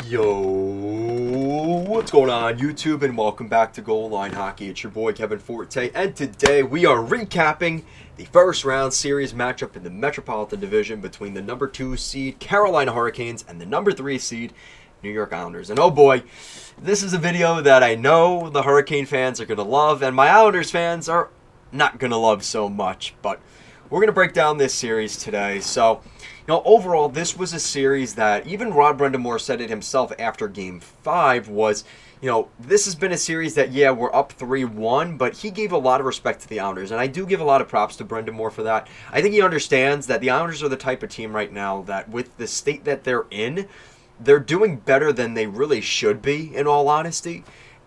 Yo, what's going on YouTube, and welcome back to Goal Line Hockey. It's your boy Kevin Forte, and today we are recapping the first round series matchup in the Metropolitan Division between the number 2 seed Carolina Hurricanes and the number 3 seed New York Islanders. And oh boy, this is a video that I know the Hurricane fans are going to love, and my Islanders fans are not going to love so much, but we're going to break down this series today. So, overall, this was a series that even Rod Brind'Amour said it himself after Game 5 was, this has been a series that, we're up 3-1, but he gave a lot of respect to the Islanders, and I do give a lot of props to Brind'Amour for that. I think he understands that the Islanders are the type of team right now that with the state that they're in, they're doing better than they really should be, in all honesty,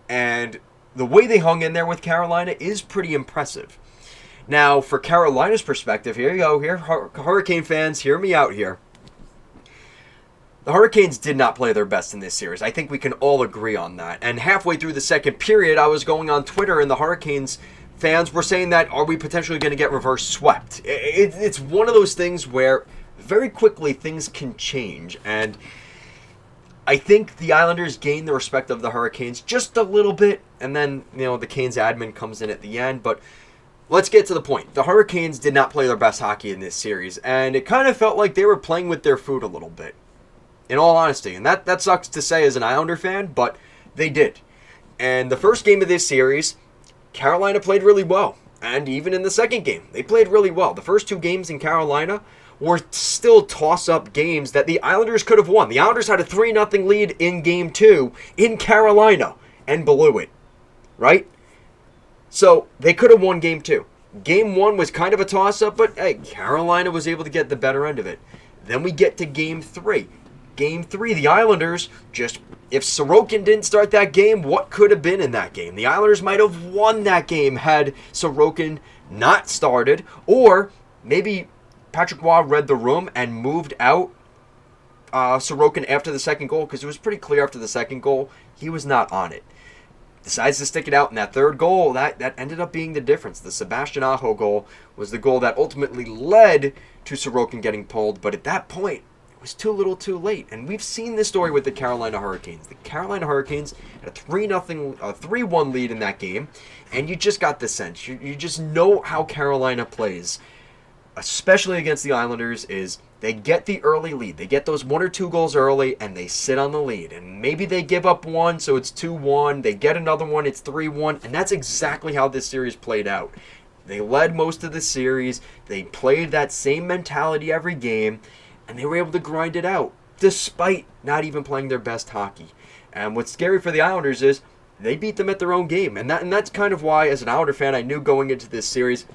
and the way they hung in there with Carolina is pretty impressive. Now, for Carolina's perspective, here you go. Here, Hurricane fans, hear me out here. The Hurricanes did not play their best in this series. I think we can all agree on that. And halfway through the second period, I was going on Twitter, and the Hurricanes fans were saying that, are we potentially going to get reverse swept? It's one of those things where very quickly things can change. And I think the Islanders gained the respect of the Hurricanes just a little bit. And then, the Canes admin comes in at the end. But let's get to the point. The Hurricanes did not play their best hockey in this series, and it kind of felt like they were playing with their food a little bit, in all honesty. And that sucks to say as an Islander fan, but they did. And the first game of this series, Carolina played really well. And even in the second game, they played really well. The first two games in Carolina were still toss-up games that the Islanders could have won. The Islanders had a 3-0 lead in Game 2 in Carolina and blew it, right? So, they could have won Game 2. Game 1 was kind of a toss-up, but hey, Carolina was able to get the better end of it. Then we get to Game 3. Game 3, the Islanders if Sorokin didn't start that game, what could have been in that game? The Islanders might have won that game had Sorokin not started, or maybe Patrick Roy read the room and moved out Sorokin after the second goal, because it was pretty clear after the second goal he was not on it. Decides to stick it out, and that third goal, that ended up being the difference. The Sebastian Aho goal was the goal that ultimately led to Sorokin getting pulled, but at that point, it was too little too late. And we've seen this story with the Carolina Hurricanes. The Carolina Hurricanes had a 3-1 lead in that game, and you just got the sense. You just know how Carolina plays, especially against the Islanders, is they get the early lead. They get those 1 or 2 goals early, and they sit on the lead. And maybe they give up one, so it's 2-1. They get another one, it's 3-1. And that's exactly how this series played out. They led most of the series. They played that same mentality every game, and they were able to grind it out, despite not even playing their best hockey. And what's scary for the Islanders is they beat them at their own game. And that's kind of why, as an Islander fan, I knew going into this series,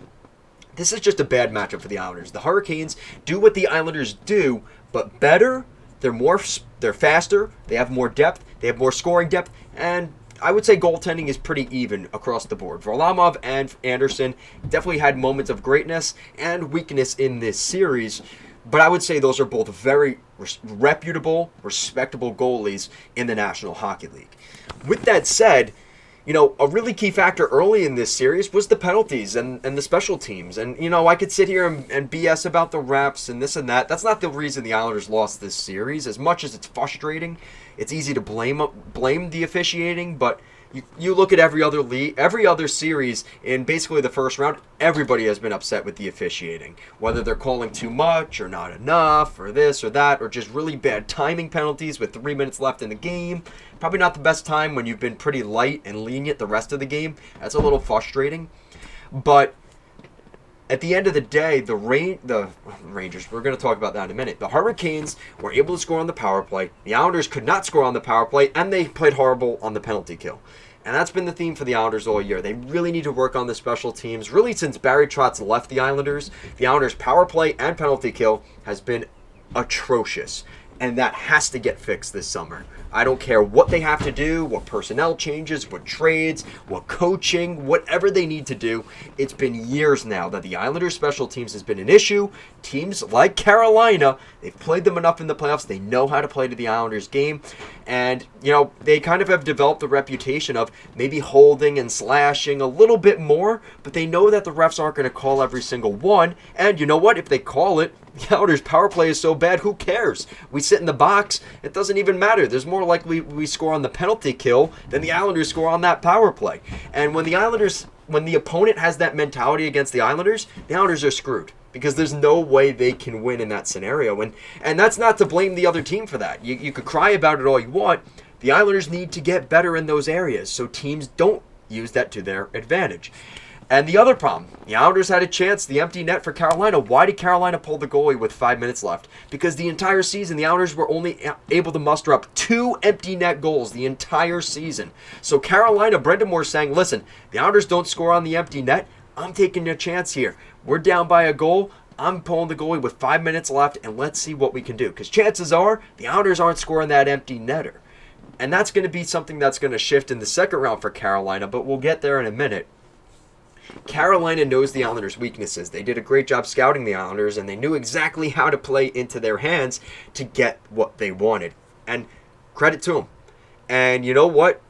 this is just a bad matchup for the Islanders. The Hurricanes do what the Islanders do, but better. They're faster. They have more depth. They have more scoring depth. And I would say goaltending is pretty even across the board. Varlamov and Anderson definitely had moments of greatness and weakness in this series. But I would say those are both very reputable, respectable goalies in the National Hockey League. With that said, a really key factor early in this series was the penalties and the special teams. And, I could sit here and BS about the refs and this and that. That's not the reason the Islanders lost this series. As much as it's frustrating, it's easy to blame the officiating, but you look at every other series in basically the first round, everybody has been upset with the officiating. Whether they're calling too much or not enough or this or that, or just really bad timing penalties with 3 minutes left in the game. Probably not the best time when you've been pretty light and lenient the rest of the game. That's a little frustrating. But at the end of the day, the Rangers, we're going to talk about that in a minute. The Hurricanes were able to score on the power play. The Islanders could not score on the power play, and they played horrible on the penalty kill. And that's been the theme for the Islanders all year. They really need to work on the special teams. Really, since Barry Trotz left the Islanders power play and penalty kill has been atrocious. And that has to get fixed this summer. I don't care what they have to do, what personnel changes, what trades, what coaching, whatever they need to do. It's been years now that the Islanders special teams has been an issue. Teams like Carolina, they've played them enough in the playoffs. They know how to play to the Islanders game. And, they kind of have developed the reputation of maybe holding and slashing a little bit more, but they know that the refs aren't going to call every single one. And you know what? If they call it, The Islanders' power play is so bad, who cares? We sit in the box, it doesn't even matter. There's more likely we score on the penalty kill than the Islanders score on that power play. And when the opponent has that mentality against the Islanders are screwed. Because there's no way they can win in that scenario. And that's not to blame the other team for that. You could cry about it all you want. The Islanders need to get better in those areas so teams don't use that to their advantage. And the other problem, the Islanders had a chance, the empty net for Carolina. Why did Carolina pull the goalie with 5 minutes left? Because the entire season, the Islanders were only able to muster up 2 empty net goals the entire season. So Carolina, Brendan Moore saying, listen, the Islanders don't score on the empty net. I'm taking a chance here. We're down by a goal. I'm pulling the goalie with 5 minutes left, and let's see what we can do. Because chances are, the Islanders aren't scoring that empty netter. And that's going to be something that's going to shift in the second round for Carolina, but we'll get there in a minute. Carolina knows the Islanders' weaknesses. They did a great job scouting the Islanders, and they knew exactly how to play into their hands to get what they wanted. And credit to them. And you know what?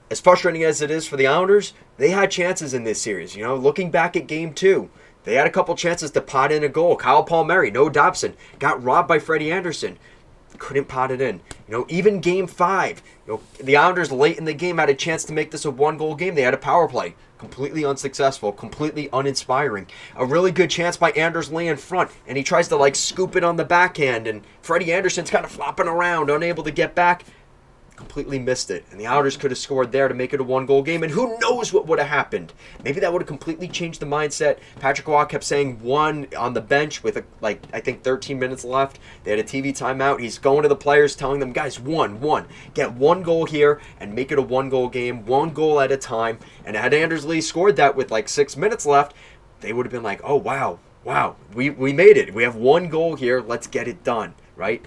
As frustrating as it is for the Islanders, they had chances in this series. You know, looking back at Game 2, they had a couple chances to pot in a goal. Kyle Palmieri, no Dobson, got robbed by Freddie Anderson. Couldn't pot it in. You know, even Game 5, the Islanders late in the game had a chance to make this a one-goal game. They had a power play. Completely unsuccessful, completely uninspiring. A really good chance by Anders Lee in front, and he tries to scoop it on the backhand, and Freddie Anderson's kind of flopping around, unable to get back. Completely missed it, and the Islanders could have scored there to make it a one-goal game, and who knows what would have happened. Maybe that would have completely changed the mindset. Patrick Roy kept saying one on the bench with I think 13 minutes left. They had a TV timeout. He's going to the players, telling them, guys, one. Get one goal here and make it a one-goal game, one goal at a time. And had Anders Lee scored that with 6 minutes left, they would have been like, oh, wow, we made it. We have one goal here. Let's get it done, right?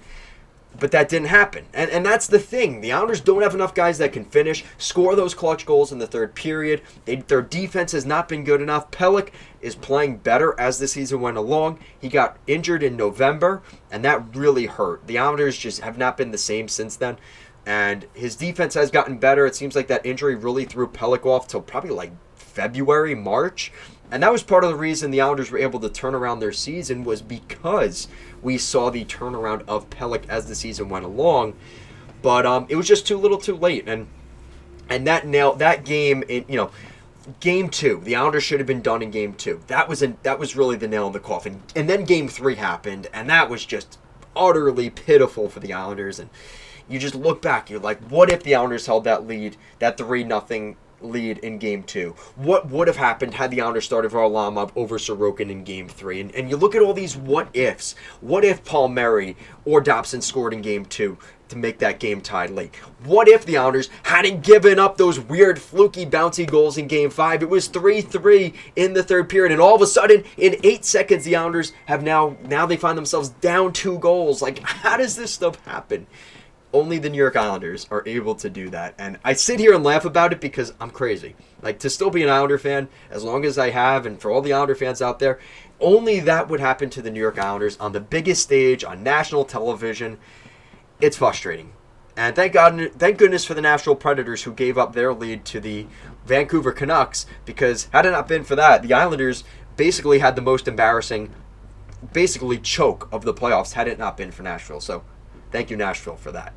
But that didn't happen. And that's the thing. The Islanders don't have enough guys that can finish, score those clutch goals in the third period. Their defense has not been good enough. Pelech is playing better as the season went along. He got injured in November, and that really hurt. The Islanders just have not been the same since then. And his defense has gotten better. It seems like that injury really threw Pelech off till probably February, March. And that was part of the reason the Islanders were able to turn around their season, was because we saw the turnaround of Pelech as the season went along. But it was just too little too late. And that game, Game 2, the Islanders should have been done in Game 2. That was really the nail in the coffin. And then Game 3 happened, and that was just utterly pitiful for the Islanders. And you just look back, you're like, what if the Islanders held that lead, that 3-0 lead in Game 2? What would have happened had the Islanders started Varlamov over Sorokin in Game 3? And you look at all these what ifs. What if Palmieri or Dobson scored in Game 2 to make that game tied late? What if the Islanders hadn't given up those weird, fluky, bouncy goals in Game 5? It was 3-3 in the third period, and all of a sudden, in 8 seconds, the Islanders have now they find themselves down 2 goals. How does this stuff happen? Only the New York Islanders are able to do that. And I sit here and laugh about it because I'm crazy. To still be an Islander fan, as long as I have, and for all the Islander fans out there, only that would happen to the New York Islanders on the biggest stage, on national television. It's frustrating. And thank goodness for the Nashville Predators, who gave up their lead to the Vancouver Canucks, because had it not been for that, the Islanders basically had the most embarrassing, choke of the playoffs had it not been for Nashville. So thank you, Nashville, for that.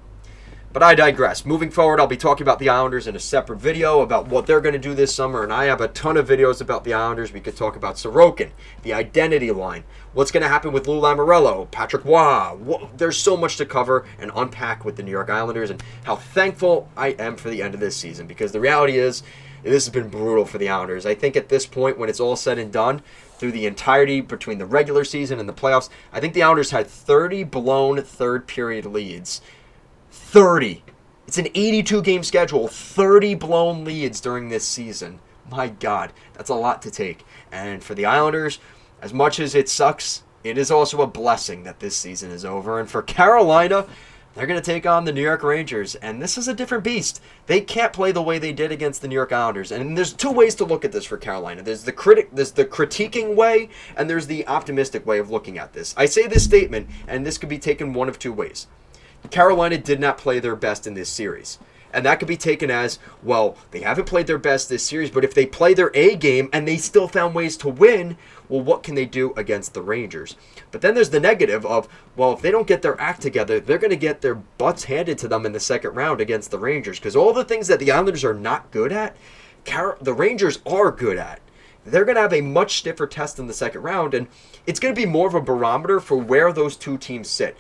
But I digress. Moving forward, I'll be talking about the Islanders in a separate video about what they're going to do this summer, and I have a ton of videos about the Islanders. We could talk about Sorokin, the identity line, what's going to happen with Lou Lamoriello, Patrick Roy. There's so much to cover and unpack with the New York Islanders, and how thankful I am for the end of this season, because the reality is this has been brutal for the Islanders. I think at this point, when it's all said and done, through the entirety between the regular season and the playoffs, I think the Islanders had 30 blown third-period leads. 30. It's an 82-game schedule. 30 blown leads during this season. My God, that's a lot to take. And for the Islanders, as much as it sucks, it is also a blessing that this season is over. And for Carolina, they're going to take on the New York Rangers. And this is a different beast. They can't play the way they did against the New York Islanders. And there's 2 ways to look at this for Carolina. There's the critiquing way, and there's the optimistic way of looking at this. I say this statement, and this could be taken one of 2 ways. Carolina did not play their best in this series. And that could be taken as, well, they haven't played their best this series, but if they play their A game and they still found ways to win, well, what can they do against the Rangers? But then there's the negative of, well, if they don't get their act together, they're going to get their butts handed to them in the second round against the Rangers. Because all the things that the Islanders are not good at, the Rangers are good at. They're going to have a much stiffer test in the second round, and it's going to be more of a barometer for where those two teams sit.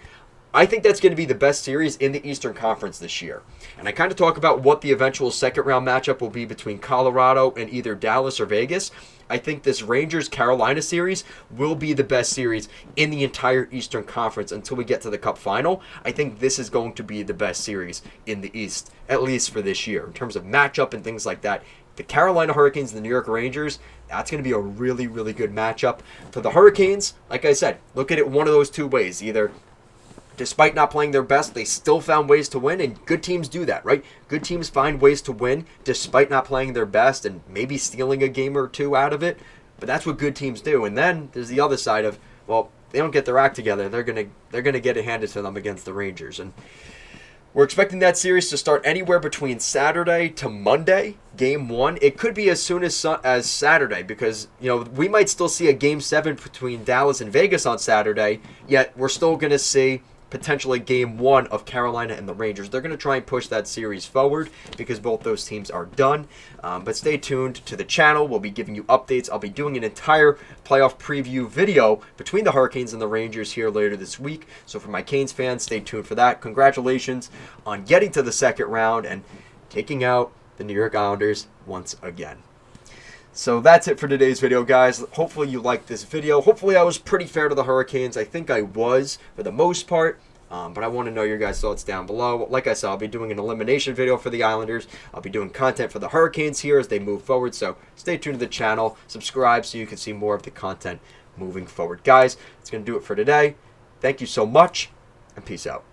I think that's going to be the best series in the Eastern Conference this year. And I kind of talk about what the eventual second round matchup will be between Colorado and either Dallas or Vegas. I think this Rangers-Carolina series will be the best series in the entire Eastern Conference until we get to the Cup final. I think this is going to be the best series in the East, at least for this year. In terms of matchup and things like that, the Carolina Hurricanes and the New York Rangers, that's going to be a really, really good matchup. For the Hurricanes, like I said, look at it one of those two ways. Either despite not playing their best, they still found ways to win, and good teams do that, right? Good teams find ways to win despite not playing their best and maybe stealing a game or two out of it, but that's what good teams do. And then there's the other side of, well, they don't get their act together, they're gonna get it handed to them against the Rangers. And we're expecting that series to start anywhere between Saturday to Monday, Game 1. It could be as soon as Saturday because, we might still see a Game 7 between Dallas and Vegas on Saturday, yet we're still going to see potentially Game 1 of Carolina and the Rangers. They're going to try and push that series forward because both those teams are done. But stay tuned to the channel. We'll be giving you updates. I'll be doing an entire playoff preview video between the Hurricanes and the Rangers here later this week. So for my Canes fans, stay tuned for that. Congratulations on getting to the second round and taking out the New York Islanders once again. So that's it for today's video, guys. Hopefully you liked this video. Hopefully I was pretty fair to the Hurricanes. I think I was for the most part. But I want to know your guys' thoughts down below. Like I said, I'll be doing an elimination video for the Islanders. I'll be doing content for the Hurricanes here as they move forward. So stay tuned to the channel. Subscribe so you can see more of the content moving forward. Guys, that's going to do it for today. Thank you so much, and peace out.